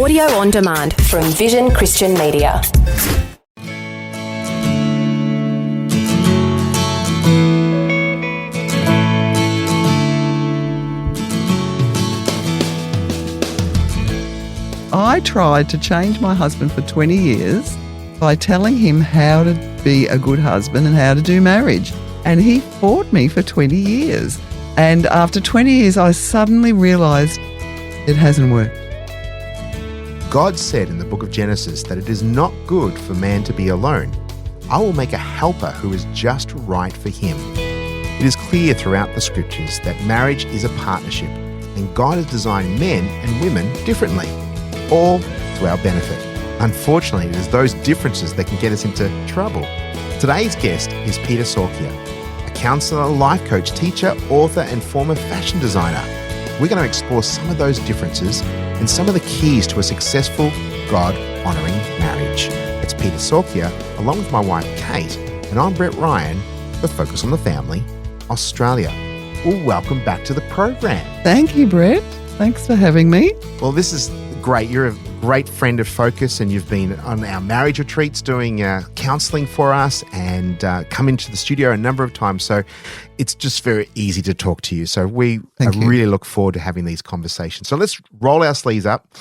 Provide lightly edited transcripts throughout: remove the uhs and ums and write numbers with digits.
Audio on demand from Vision Christian Media. I tried to change my husband for 20 years by telling him how to be a good husband and how to do marriage. And he fought me for 20 years. And after 20 years, I suddenly realised it hasn't worked. God said in the book of Genesis that it is not good for man to be alone. I will make a helper who is just right for him. It is clear throughout the scriptures that marriage is a partnership, and God has designed men and women differently, all to our benefit. Unfortunately, it is those differences that can get us into trouble. Today's guest is Peter Sorkia, a counsellor, life coach, teacher, author, and former fashion designer. We're going to explore some of those differences and some of the keys to a successful, God-honouring marriage. It's Peter Sorkia, along with my wife Kate, and I'm Brett Ryan for Focus on the Family, Australia. Well, welcome back to the program. Thank you, Brett. Thanks for having me. Well, this is great. You're a great friend of Focus, and you've been on our marriage retreats doing counselling for us and come into the studio a number of times. So it's just very easy to talk to you. So we really look forward to having these conversations. So let's roll our sleeves up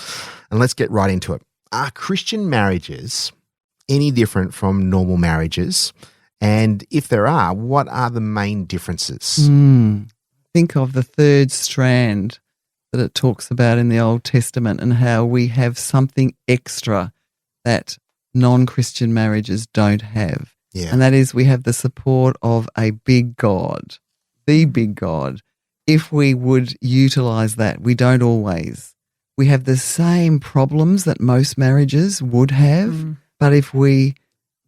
and let's get right into it. Are Christian marriages any different from normal marriages? And if there are, what are the main differences? Think of the third strand that it talks about in the Old Testament and how we have something extra that non-Christian marriages don't have. Yeah. And that is we have the support of a big God, the big God. If we would utilise that, we don't always. We have the same problems that most marriages would have, but if we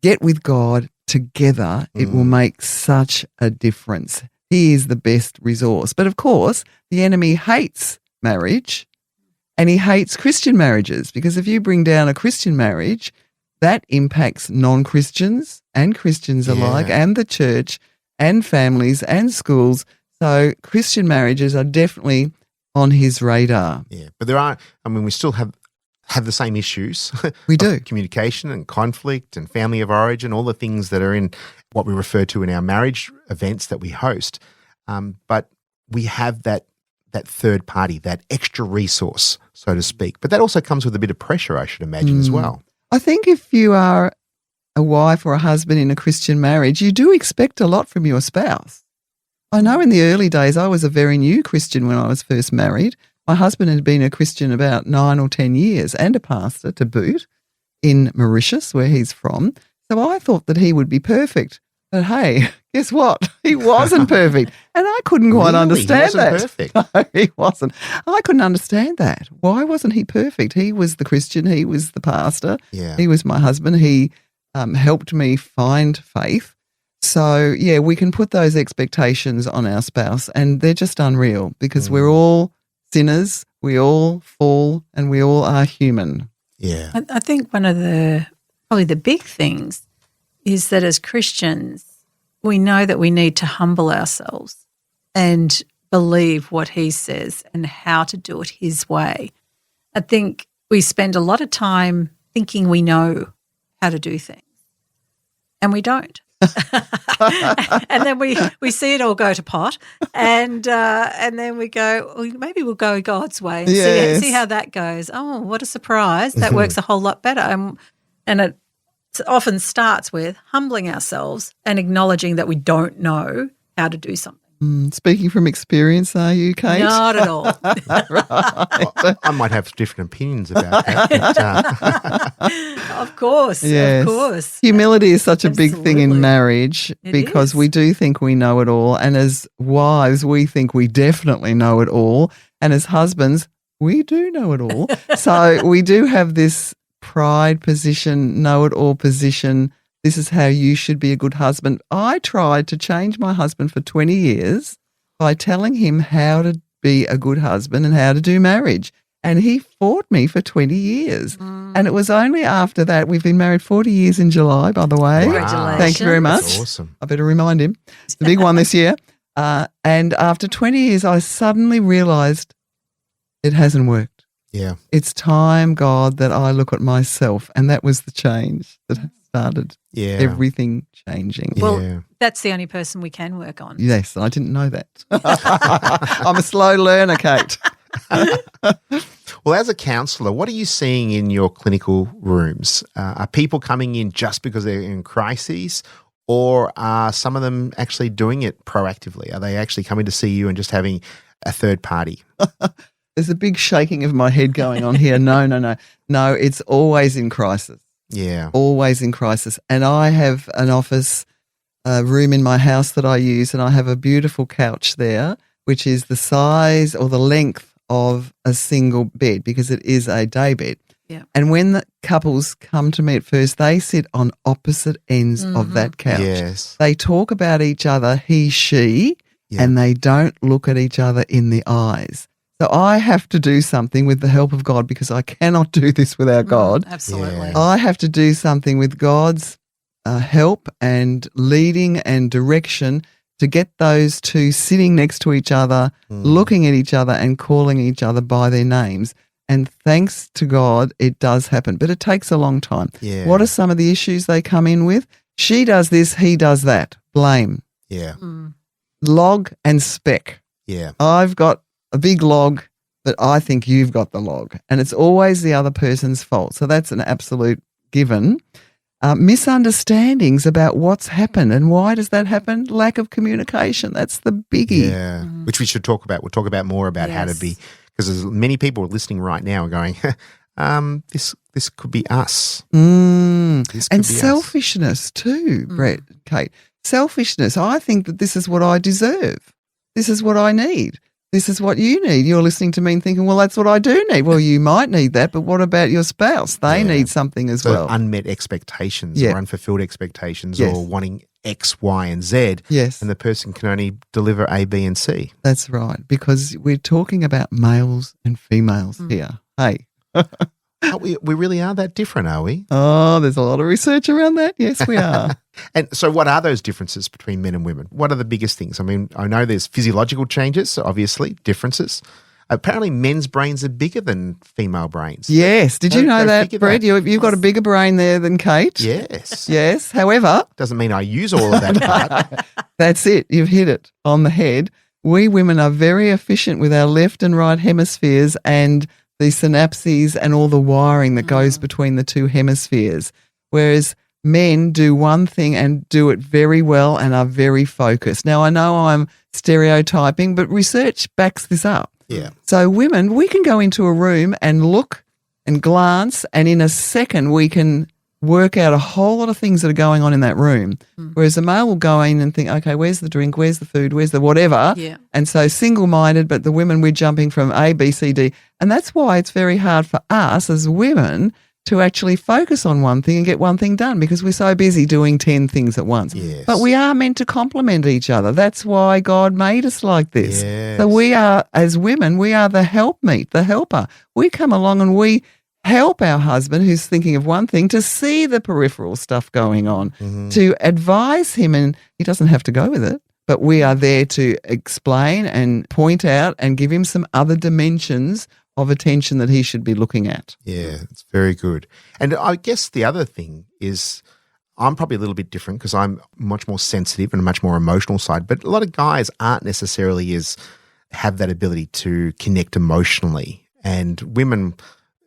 get with God together, it will make such a difference. He is the best resource. But of course, the enemy hates marriage, and he hates Christian marriages, because if you bring down a Christian marriage, that impacts non-Christians and Christians alike, and the church and families and schools. So Christian marriages are definitely on his radar. Yeah, but we still have the same issues. We do. Communication and conflict and family of origin, all the things that are in what we refer to in our marriage events that we host. But we have that third party, that extra resource, so to speak. But that also comes with a bit of pressure, I should imagine, as well. I think if you are a wife or a husband in a Christian marriage, you do expect a lot from your spouse. I know in the early days, I was a very new Christian when I was first married. My husband had been a Christian about 9 or 10 years and a pastor to boot in Mauritius, where he's from. So I thought that he would be perfect. But hey, guess what? He wasn't perfect. And I couldn't quite understand that. Perfect. No, he wasn't. I couldn't understand that. Why wasn't he perfect? He was the Christian. He was the pastor. Yeah. He was my husband. He helped me find faith. So, yeah, we can put those expectations on our spouse, and they're just unreal, because we're all sinners, we all fall, and we all are human. Yeah. I think one of probably the big things is that as Christians, we know that we need to humble ourselves and believe what he says and how to do it his way. I think we spend a lot of time thinking we know how to do things, and we don't. And then we see it all go to pot, and then we go, well, maybe we'll go God's way and see how that goes. Oh, what a surprise. That works a whole lot better. And it often starts with humbling ourselves and acknowledging that we don't know how to do something. Speaking from experience, are you, Kate? Not at all. Right. I might have different opinions about that. Of course, yes. Of course. Humility is such a big thing in Absolutely. marriage, because we do think we know it all. And as wives, we think we definitely know it all. And as husbands, we do know it all. So we do have this pride position, know-it-all position. This is how you should be a good husband. I tried to change my husband for 20 years by telling him how to be a good husband and how to do marriage. And he fought me for 20 years. And it was only after that, we've been married 40 years in July, by the way. Congratulations. Thank you very much. That's awesome. I better remind him. It's the big one this year. And after 20 years, I suddenly realised it hasn't worked. Yeah. It's time, God, that I look at myself. And that was the change that started Yeah. everything changing. Yeah. Well, that's the only person we can work on. Yes, I didn't know that. I'm a slow learner, Kate. Well, as a counsellor, what are you seeing in your clinical rooms? Are people coming in just because they're in crises, or are some of them actually doing it proactively? Are they actually coming to see you and just having a third party? There's a big shaking of my head going on here. No, it's always in crisis. Yeah. Always in crisis. And I have an office room in my house that I use, and I have a beautiful couch there, which is the size or the length of a single bed, because it is a day bed. Yeah. And when the couples come to me at first, they sit on opposite ends of that couch. Yes. They talk about each other, he, she, Yeah. and they don't look at each other in the eyes. So I have to do something with the help of God, because I cannot do this without God. Absolutely. Yeah. I have to do something with God's help and leading and direction to get those two sitting next to each other, looking at each other and calling each other by their names. And thanks to God, it does happen. But it takes a long time. Yeah. What are some of the issues they come in with? She does this, he does that. Blame. Yeah. Log and spec. Yeah. I've got a big log, but I think you've got the log. And it's always the other person's fault. So that's an absolute given. Misunderstandings about what's happened. And why does that happen? Lack of communication. That's the biggie. Yeah. Which we should talk about. We'll talk about more about how to be, because there's many people listening right now and going, this could be us. This could And be us. selfishness too, Brett, Kate. Selfishness. I think that this is what I deserve. This is what I need. This is what you need. You're listening to me and thinking, well, that's what I do need. Well, you might need that, but what about your spouse? They need something as So well. unmet expectations Yeah. or unfulfilled expectations Yes. or wanting X, Y, and Z. Yes, And the person can only deliver A, B, and C. that's right, because we're talking about males and females here. Hey. We really are that different, are we? Oh, there's a lot of research around that. Yes, we are. And so what are those differences between men and women? What are the biggest things? I mean, I know there's physiological changes, so obviously, differences. Apparently, men's brains are bigger than female brains. Yes. Did you Go know that, figure Brett? that. You've got a bigger brain there than Kate. Yes. Yes. However, Doesn't mean I use all of that part. that's it. You've hit it on the head. We women are very efficient with our left and right hemispheres and the synapses and all the wiring that goes between the two hemispheres, whereas men do one thing and do it very well and are very focused. Now, I know I'm stereotyping, but research backs this up. Yeah. So women, we can go into a room and look and glance, and in a second we can work out a whole lot of things that are going on in that room. Whereas a male will go in and think, okay, where's the drink, where's the food, where's the whatever. Yeah. And so single-minded, but the women, we're jumping from A, B, C, D. And that's why it's very hard for us as women to actually focus on one thing and get one thing done, because we're so busy doing 10 things at once. Yes. But we are meant to complement each other. That's why God made us like this. Yes. So we are, as women, we are the helpmeet, the helper. We come along and we help our husband, who's thinking of one thing, to see the peripheral stuff going on, to advise him, and he doesn't have to go with it. But we are there to explain and point out and give him some other dimensions of attention that he should be looking at. Yeah, it's very good. And I guess the other thing is I'm probably a little bit different because I'm much more sensitive and a much more emotional side, but a lot of guys aren't necessarily have that ability to connect emotionally. And women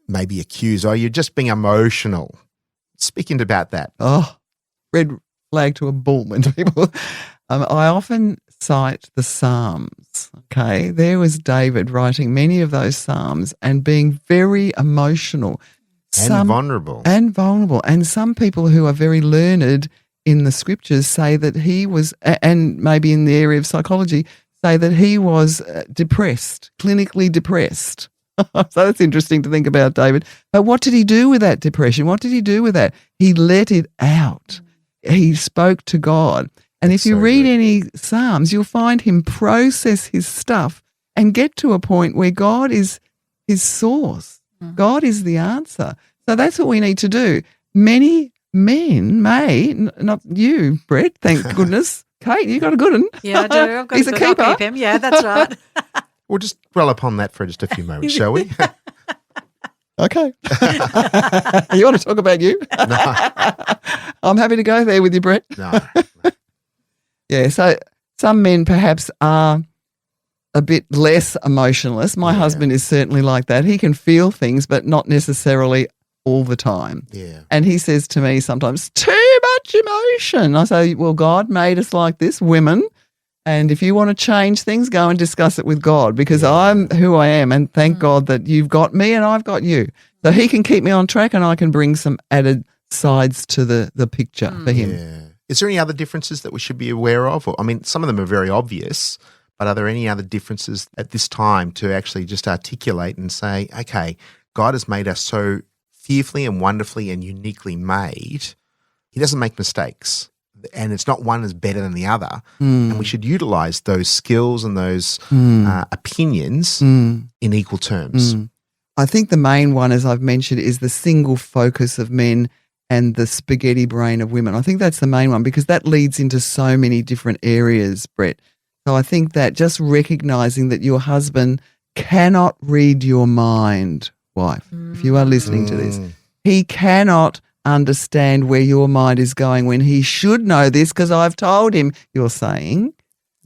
may be accused, oh, you're just being emotional. Speaking about that. Oh, red flag to a bull when people. I often cite the Psalms. Okay, there was David writing many of those Psalms and being very emotional And vulnerable. And vulnerable. And some people who are very learned in the scriptures say that he was, and maybe in the area of psychology, say that he was depressed, clinically depressed. So that's interesting to think about, David. But what did he do with that depression? What did he do with that? He let it out. He spoke to God. And if you read any Psalms, you'll find him process his stuff and get to a point where God is his source. God is the answer. So that's what we need to do. Many men may, not you, Brett, thank goodness. Kate, you got a good one. Yeah, I do. I've got He's a keeper. I'll keep him. Yeah, that's right. We'll just dwell upon that for just a few moments, shall we? Okay. You want to talk about you? I'm happy to go there with you, Brett. No. Yeah, so some men perhaps are a bit less emotionless. My husband is certainly like that. He can feel things, but not necessarily all the time. Yeah. And he says to me sometimes, too much emotion. I say, well, God made us like this, women. And if you want to change things, go and discuss it with God, because I'm who I am. And thank God that you've got me and I've got you. So he can keep me on track and I can bring some added sides to the picture for him. Yeah. Is there any other differences that we should be aware of? Or, I mean, some of them are very obvious, but are there any other differences at this time to actually just articulate and say, okay, God has made us so fearfully and wonderfully and uniquely made. He doesn't make mistakes. And it's not one is better than the other. And we should utilize those skills and those opinions in equal terms. I think the main one, as I've mentioned, is the single focus of men and the spaghetti brain of women. I think that's the main one because that leads into so many different areas, Brett. So I think that just recognizing that your husband cannot read your mind, wife, if you are listening to this, he cannot understand where your mind is going when he should know this because I've told him, you're saying.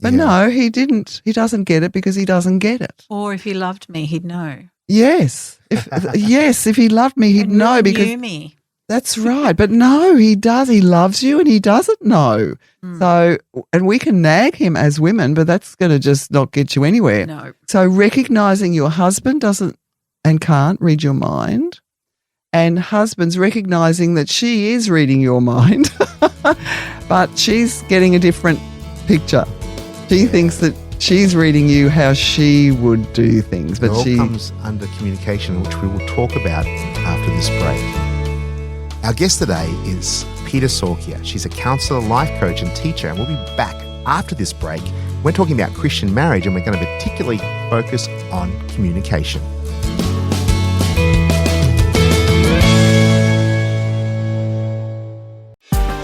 But no, he didn't. He doesn't get it because he doesn't get it. Or if he loved me, he'd know. Yes. If he loved me, he'd know He because knew me. that's right. But no, he does. He loves you and he doesn't know. So, and we can nag him as women, but that's going to just not get you anywhere. No. So recognizing your husband doesn't and can't read your mind, and husbands recognizing that she is reading your mind, but she's getting a different picture. She thinks that she's reading you how she would do things, but It all comes under communication, which we will talk about after this break. Our guest today is Peta Sorkia. She's a counsellor, life coach and teacher, and we'll be back after this break. We're talking about Christian marriage, and we're going to particularly focus on communication.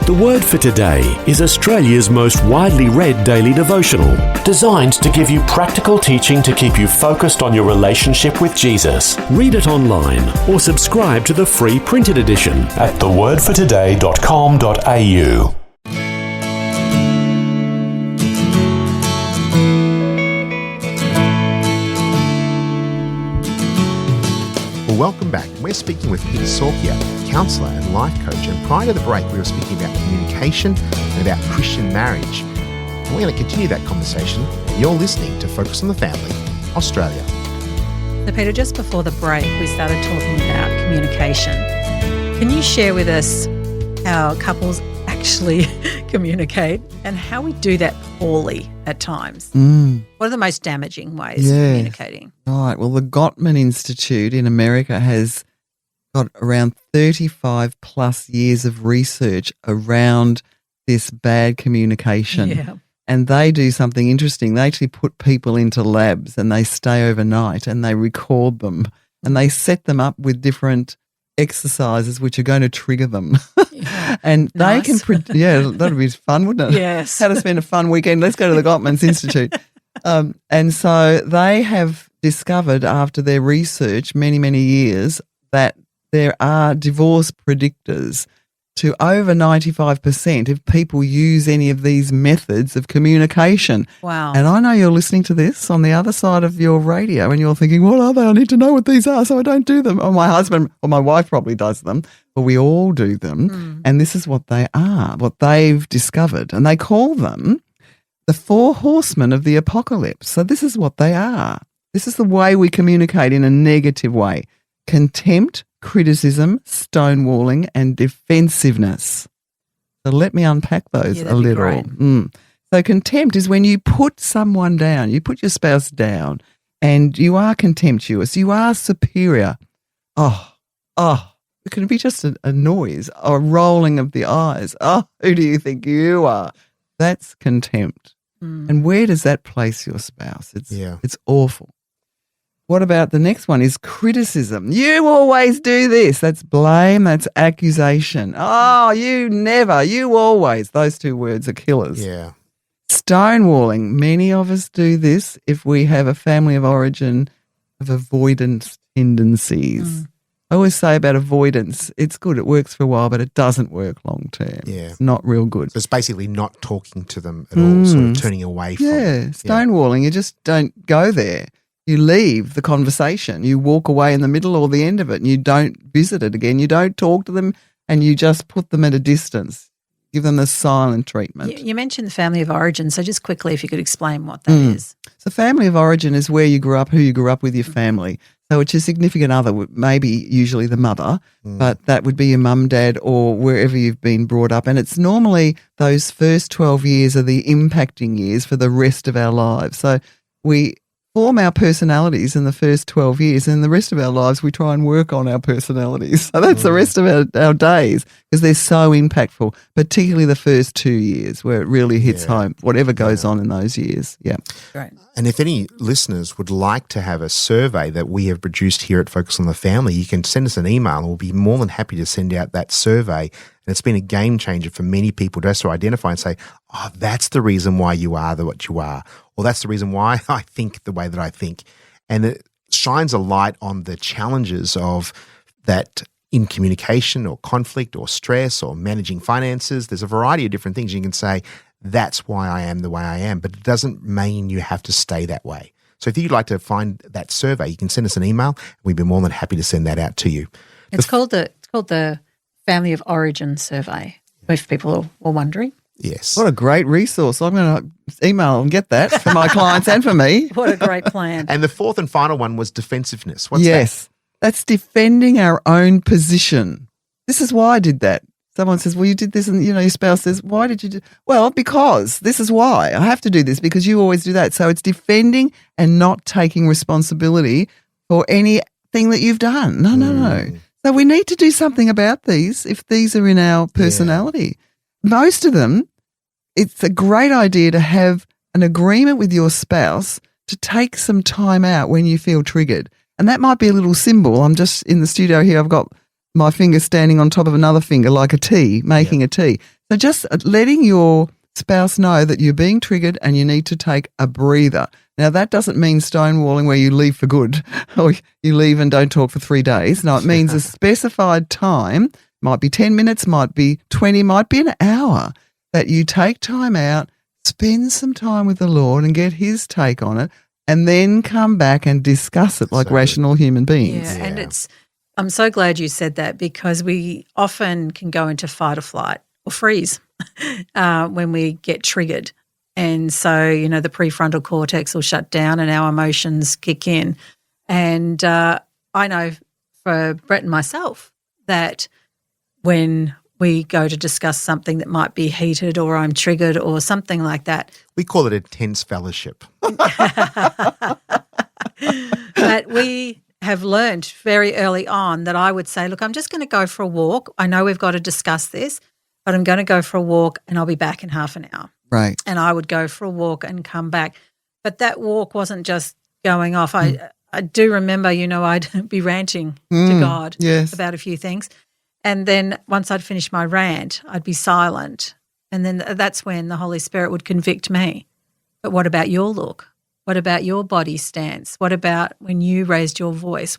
The Word for Today is Australia's most widely read daily devotional, designed to give you practical teaching to keep you focused on your relationship with Jesus. Read it online or subscribe to the free printed edition at thewordfortoday.com.au. Well, welcome back. We're speaking with Peta Sorkia, counsellor and life coach. And prior to the break, we were speaking about communication and about Christian marriage. And we're going to continue that conversation. And you're listening to Focus on the Family, Australia. So, Peter, just before the break, we started talking about communication. Can you share with us how couples actually communicate and how we do that poorly at times? What are the most damaging ways of communicating? Right. Well, the Gottman Institute in America has got around 35 plus years of research around this bad communication. Yeah. And they do something interesting. They actually put people into labs and they stay overnight and they record them and they set them up with different exercises which are going to trigger them. Yeah. And they Nice. can, that'd be fun, wouldn't it? Yes. How to spend a fun weekend. Let's go to the Gottman's Institute. And so they have discovered after their research, many, many years, that there are divorce predictors to over 95% if people use any of these methods of communication. Wow. And I know you're listening to this on the other side of your radio and you're thinking, what are they? I need to know what these are so I don't do them. Or my husband or my wife probably does them, but we all do them. And this is what they are, what they've discovered. And they call them the 4 horsemen of the apocalypse. So this is what they are. This is the way we communicate in a negative way. Contempt, criticism, stonewalling, and defensiveness. So let me unpack those a that'd be little. great. So contempt is when you put someone down, you put your spouse down, and you are contemptuous, you are superior. It can be just a noise, a rolling of the eyes. Oh, who do you think you are? That's contempt. And where does that place your spouse? It's awful. What about the next one is criticism. You always do this. That's blame. That's accusation. Oh, you never. You always. Those 2 words are killers. Yeah. Stonewalling. Many of us do this if we have a family of origin of avoidance tendencies. I always say about avoidance, it's good, it works for a while, but it doesn't work long term. Yeah. It's not real good. So it's basically not talking to them at all, sort of turning away from Yeah, them. stonewalling, you just don't go there. You leave the conversation. You walk away in the middle or the end of it and you don't visit it again. You don't talk to them and you just put them at a distance. Give them the silent treatment. You mentioned the family of origin, so just quickly, if you could explain what that is. So family of origin is where you grew up, who you grew up with, your family. So it's your significant other, maybe usually the mother, but that would be your mum, dad, or wherever you've been brought up. And it's normally those first 12 years are the impacting years for the rest of our lives. So we form our personalities in the first 12 years, and the rest of our lives we try and work on our personalities. So that's the rest of our days, because they're so impactful, particularly the first 2 years where it really hits home, whatever goes on in those years. Yeah. Great. And if any listeners would like to have a survey that we have produced here at Focus on the Family, you can send us an email and we'll be more than happy to send out that survey. And it's been a game changer for many people just to identify and say, oh, that's the reason why you are what you are, or that's the reason why I think the way that I think. And it shines a light on the challenges of that in communication or conflict or stress or managing finances. There's a variety of different things you can say, that's why I am the way I am, but it doesn't mean you have to stay that way. So if you'd like to find that survey, you can send us an email. We'd be more than happy to send that out to you. It's called the Family of Origin Survey, if people were wondering. Yes. What a great resource. I'm going to email and get that for my clients and for me. What a great plan. And the fourth and final one was defensiveness. What's Yes. That's defending our own position. This is why I did that. Someone says, well, you did this, and your spouse says, why did you do? Well, because this is why. I have to do this because you always do that. So it's defending and not taking responsibility for anything that you've done. No. So we need to do something about these if these are in our personality. Most of them, it's a great idea to have an agreement with your spouse to take some time out when you feel triggered. And that might be a little symbol. I'm just in the studio here. I've got my finger standing on top of another finger like a T, making a T. So just letting your spouse know that you're being triggered and you need to take a breather. Now, that doesn't mean stonewalling where you leave for good or you leave and don't talk for 3 days. No, it means a specified time, might be 10 minutes, might be 20, might be an hour, that you take time out, spend some time with the Lord and get his take on it, and then come back and discuss it like rational human beings. Yeah, and I'm so glad you said that, because we often can go into fight or flight or freeze when we get triggered. And so, the prefrontal cortex will shut down and our emotions kick in. And I know for Brett and myself that when we go to discuss something that might be heated or I'm triggered or something like that. We call it a tense fellowship. But we have learned very early on that I would say, look, I'm just going to go for a walk. I know we've got to discuss this, but I'm going to go for a walk and I'll be back in half an hour. Right. And I would go for a walk and come back. But that walk wasn't just going off. I do remember, I'd be ranting to God about a few things. And then once I'd finished my rant, I'd be silent. And then that's when the Holy Spirit would convict me. But what about your look? What about your body stance? What about when you raised your voice?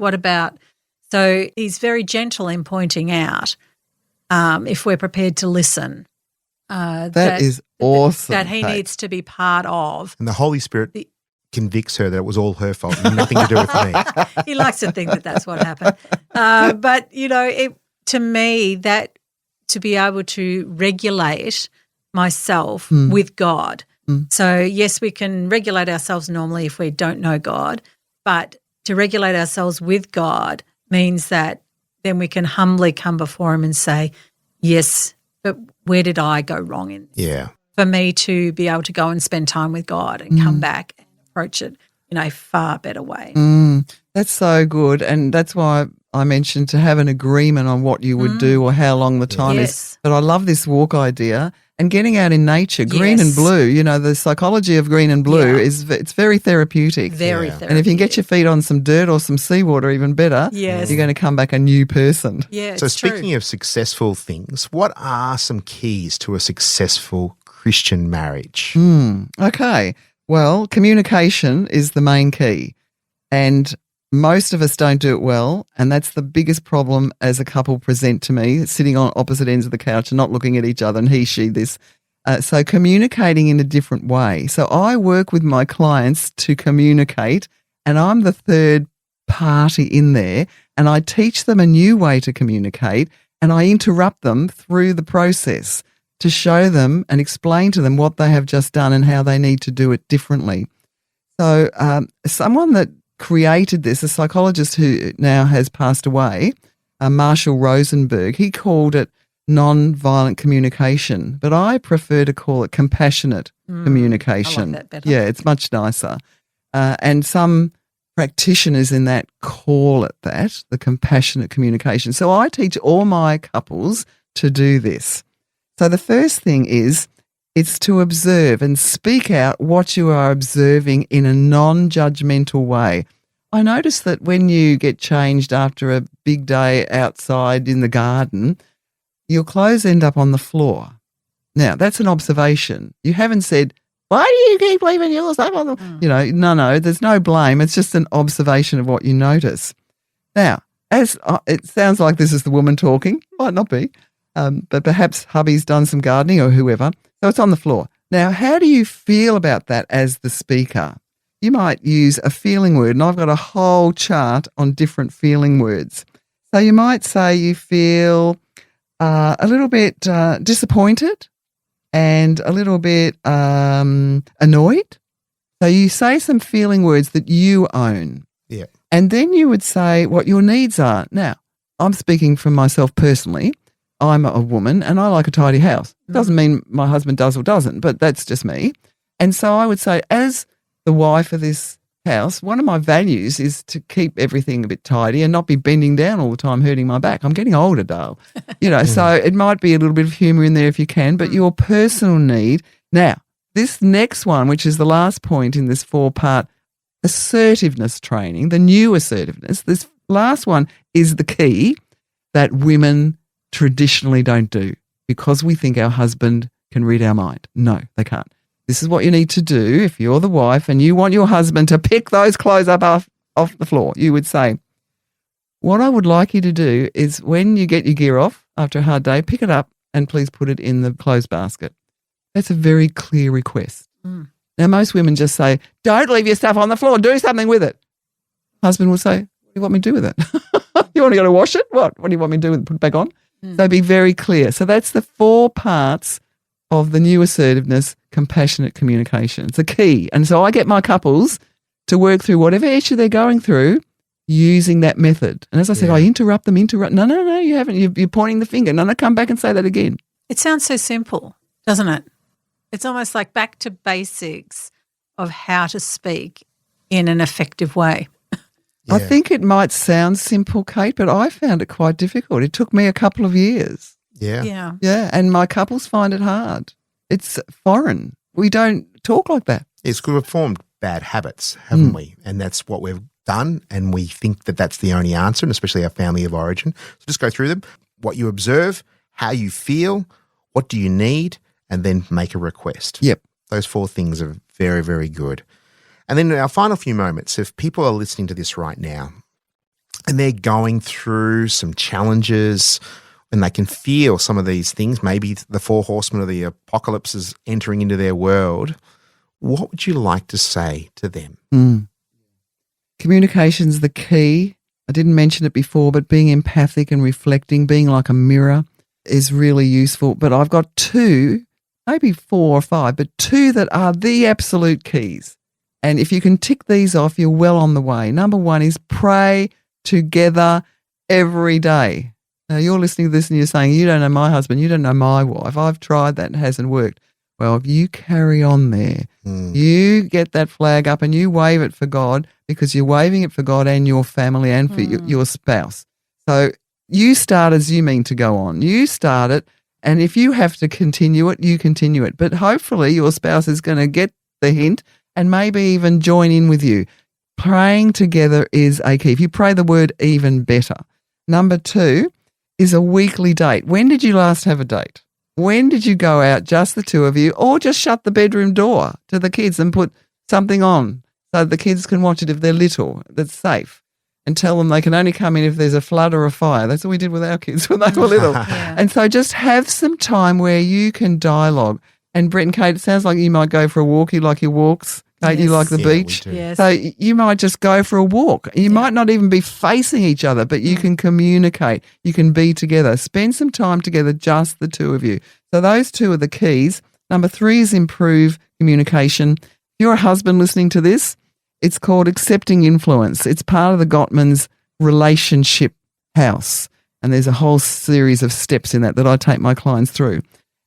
So he's very gentle in pointing out, if we're prepared to listen. That is awesome. That he needs to be part of. And the Holy Spirit convicts her that it was all her fault, nothing to do with me. He likes to think that that's what happened. But, to me, that to be able to regulate myself with God. So, yes, we can regulate ourselves normally if we don't know God, but to regulate ourselves with God means that then we can humbly come before him and say, yes, but where did I go wrong in this? Yeah. For me to be able to go and spend time with God and come back and approach it in a far better way. That's so good. And that's why I mentioned to have an agreement on what you would do or how long the time is. But I love this walk idea and getting out in nature, green and blue. The psychology of green and blue it's very therapeutic. Very therapeutic. And if you can get your feet on some dirt or some seawater, even better, you're going to come back a new person. Yeah, so it's speaking true. of successful things, what are some keys to a successful Christian marriage? Okay. Well, communication is the main key. And Most of us don't do it well, and that's the biggest problem as a couple present to me, sitting on opposite ends of the couch and not looking at each other, and he, she, this. So communicating in a different way. So I work with my clients to communicate, and I'm the third party in there, and I teach them a new way to communicate, and I interrupt them through the process to show them and explain to them what they have just done and how they need to do it differently. So someone that created this, a psychologist who now has passed away, Marshall Rosenberg, he called it non-violent communication, but I prefer to call it compassionate communication. I like that better. Yeah, it's much nicer. And some practitioners in that call it that, the compassionate communication. So I teach all my couples to do this. So the first thing is, it's to observe and speak out what you are observing in a non-judgmental way. I notice that when you get changed after a big day outside in the garden, your clothes end up on the floor. Now, that's an observation. You haven't said, why do you keep leaving your stuff on the... No, there's no blame. It's just an observation of what you notice. Now, as it sounds like this is the woman talking, might not be, but perhaps hubby's done some gardening or whoever, so it's on the floor. Now, how do you feel about that as the speaker? You might use a feeling word, and I've got a whole chart on different feeling words. So you might say you feel a little bit disappointed and a little bit annoyed. So you say some feeling words that you own. Yeah. And then you would say what your needs are. Now, I'm speaking from myself personally. I'm a woman and I like a tidy house. Doesn't mean my husband does or doesn't, but that's just me. And so I would say, as the wife of this house, one of my values is to keep everything a bit tidy and not be bending down all the time, hurting my back. I'm getting older, Dale. So it might be a little bit of humour in there if you can, but your personal need. Now, this next one, which is the last point in this 4-part assertiveness training, the new assertiveness, this last one is the key that women traditionally don't do because we think our husband can read our mind. No, they can't. This is what you need to do if you're the wife and you want your husband to pick those clothes up off the floor. You would say, what I would like you to do is when you get your gear off after a hard day, pick it up and please put it in the clothes basket. That's a very clear request. Now, most women just say, don't leave your stuff on the floor, do something with it. Husband will say, what do you want me to do with it? You want to go to wash it? What do you want me to do with it? Put it back on? So be very clear. So that's the 4 parts of the new assertiveness, compassionate communication. It's the key. And so I get my couples to work through whatever issue they're going through using that method. And as I said, I interrupt them. No, you haven't. You're pointing the finger. No, come back and say that again. It sounds so simple, doesn't it? It's almost like back to basics of how to speak in an effective way. I think it might sound simple, Kate, but I found it quite difficult. It took me a couple of years. Yeah. Yeah, and my couples find it hard. It's foreign. We don't talk like that. It's good. We've formed bad habits, haven't we? And that's what we've done, and we think that that's the only answer, and especially our family of origin. So just go through them. What you observe, how you feel, what do you need, and then make a request. Yep. Those 4 things are very, very good. And then in our final few moments, if people are listening to this right now and they're going through some challenges and they can feel some of these things, maybe the 4 horsemen of the apocalypse is entering into their world, what would you like to say to them? Communication's the key. I didn't mention it before, but being empathic and reflecting, being like a mirror is really useful. But I've got 2, maybe 4 or 5, but 2 that are the absolute keys. And if you can tick these off, you're well on the way. Number 1 is pray together every day. Now, you're listening to this and you're saying, you don't know my husband, you don't know my wife. I've tried that and it hasn't worked. Well, you carry on there. You get that flag up and you wave it for God because you're waving it for God and your family and for your spouse. So you start as you mean to go on. You start it, and if you have to continue it, you continue it. But hopefully your spouse is going to get the hint and maybe even join in with you. Praying together is a key. If you pray the word, even better. Number 2 is a weekly date. When did you last have a date? When did you go out, just the 2 of you, or just shut the bedroom door to the kids and put something on so the kids can watch it if they're little, that's safe? and tell them they can only come in if there's a flood or a fire. That's what we did with our kids when they were little. Yeah. And so just have some time where you can dialogue. And Brett and Kate, it sounds like you might go for a walk. You like your walks. Kate, you Yes. like the Yeah, we beach. do. Yes. So you might just go for a walk. You might not even be facing each other, but you can communicate. You can be together. Spend some time together, just the two of you. So those two are the keys. Number 3 is improve communication. If you're a husband listening to this, it's called accepting influence. It's part of the Gottman's relationship house. And there's a whole series of steps in that I take my clients through.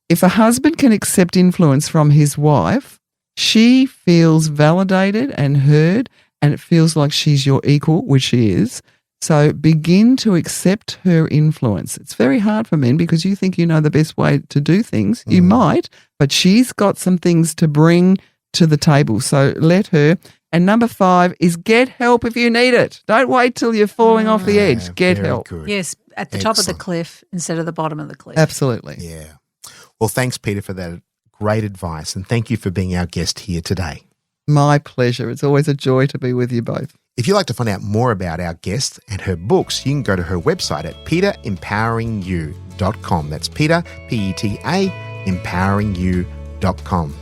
If a husband can accept influence from his wife, she feels validated and heard, and it feels like she's your equal, which she is. So begin to accept her influence. It's very hard for men because you think you know the best way to do things. You might, but she's got some things to bring to the table. So let her. And number 5 is get help if you need it. Don't wait till you're falling off the edge. Get Very help. Good. Yes, at the top of the Excellent. cliff instead of the bottom of the cliff. Absolutely. Yeah. Well, thanks, Peter, for that great advice. And thank you for being our guest here today. My pleasure. It's always a joy to be with you both. If you'd like to find out more about our guest and her books, you can go to her website at peterempoweringyou.com. That's Peter, P-E-T-A, empoweringyou.com.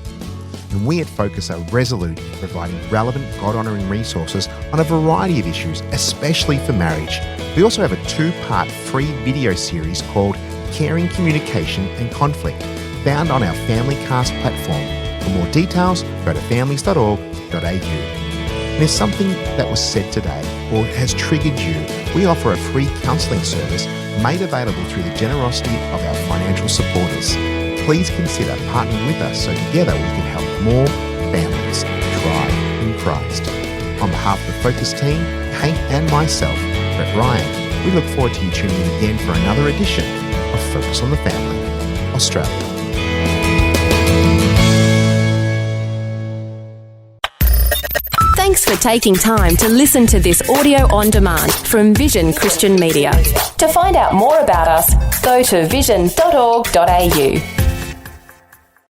And we at Focus are resolute in providing relevant, God-honouring resources on a variety of issues, especially for marriage. We also have a 2-part free video series called Caring Communication and Conflict, found on our FamilyCast platform. For more details, go to families.org.au. And if something that was said today or has triggered you, we offer a free counselling service made available through the generosity of our financial supporters. Please consider partnering with us so together we can help more families thrive in Christ. On behalf of the Focus team, Kate and myself, Brett Ryan, we look forward to you tuning in again for another edition of Focus on the Family, Australia. Thanks for taking time to listen to this audio on demand from Vision Christian Media. To find out more about us, go to vision.org.au.